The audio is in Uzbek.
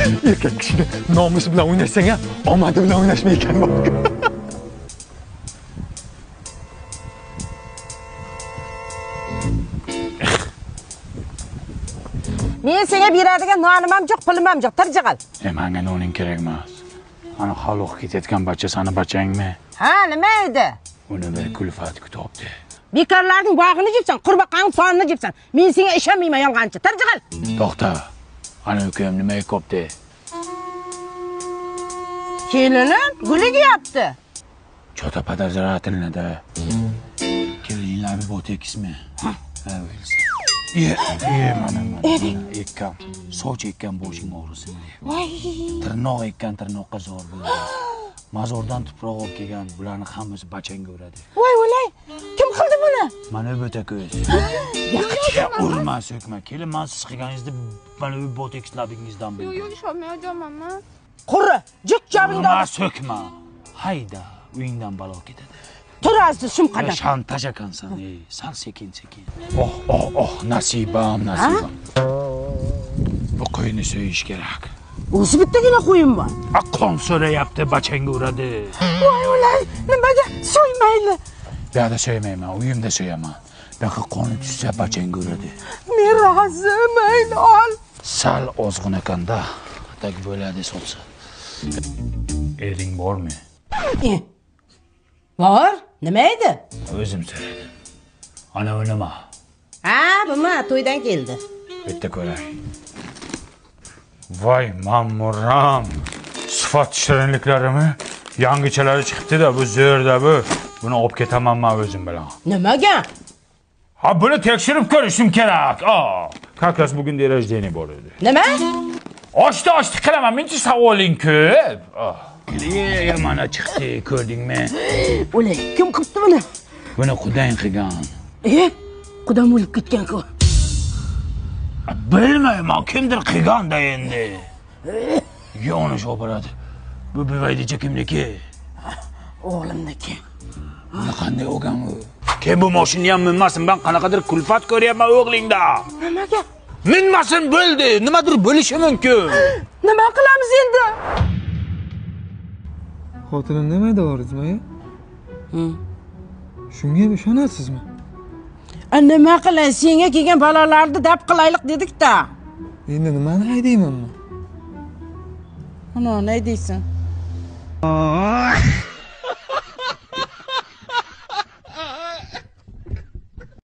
Erkak kishini nomusi bilan o'ynashsang ham, omadi bilan o'ynashma ekan bor. Men senga beradigan nonim ham yo'q, pulim ham yo'q. Tirjig'al. Menga noning kerak emas. Ana xaloq ketayotgan bacha sani bachangmi? Ha, nima edi? Uni bir kulfat kutibdi. Bekorlarning bog'ini jibsan, qurbaqaning sonini jibsan. Men senga ishonmayman, yolg'onchi. Tirjig'al. To'xta. Ana ukam nima qopti? Kelinim guliga yapti. Chota подозрительно-da. Kelinlar botekismi? Ha, o'lsa. Mana. Ekkam. Soch ekkan boshing og'risin. Voy. Tirnoq ekkan tirnoqqa zor bo'ladi. Mazordan tuproq olib kelgan bularni hammasi bachanga uradi. Voy, o'lay. Kim qildi buni? Mana bo'ta ko'z. Urma, so'kma. Kelin men siz qilganingizda mana bu botekslaringizdan bildim. Yo'q, ishonmayapman, mama. Qurri, juk jabingda. Urma, so'kma. Hayda, uyingdan balo ketadi. Tur azdi shum qadar. Shantaj ekansan, san sekin. Oh, nasibam. Bu qo'yni so'yish kerak. O'zi bittagina qo'yim bor. Qon so'rayapti, bachanga uradi. Voy, o'lay. Nimaga so'ymayli? Bu yerda so'ymayman, uyimda so'yaman. Bunaqa qoni tushsa bachanga uradi. Men rozi, mayli ol. Sal ozg'in ekanda, tak bo'ladi so'tsa. Ering bormi? Bor, nima edi? O'zim so'radim. Ana bu nima? Ha, buma to'ydan keldi. Bitta ko'ray. Voy, ma'muram. Sifat shirinliklarimi? Yangichalari chiqibdi-da, bu zo'rda bu. Buni olib ketaman men o'zim bilan. Nimaga? Ha, buni tekshirib ko'rishim kerak. Как раз bugun rождение bor edi. Nima? Ochdi qilaman, menchi savoling ko'p. Mana chiqdi, ko'rdingmi? O'lay, kim qilibdi buni? Buni qudang qilgan. Qudam o'lib ketgan-ku. Bilmayman, kimdir qilganda endi. Yo'nish operadi. Bu buvaydicha kimniki? O'g'limniki. Qanday o'g'am u? Kim bu mashinani ham minmasin, men qanaqadir kulfat ko'ryapman o'g'lingda. Nimaga? Minmasin bo'ldi, nimadir bo'lishi mumkin. Nima qilamiz endi? Xotinim nimaydi o'rizmi? Shunga ham ishonasizmi? Nima qilay, senga kelgan balolarni dab qilaylik dedik-da. Endi nimani haydayman men? Ana, ne deysan?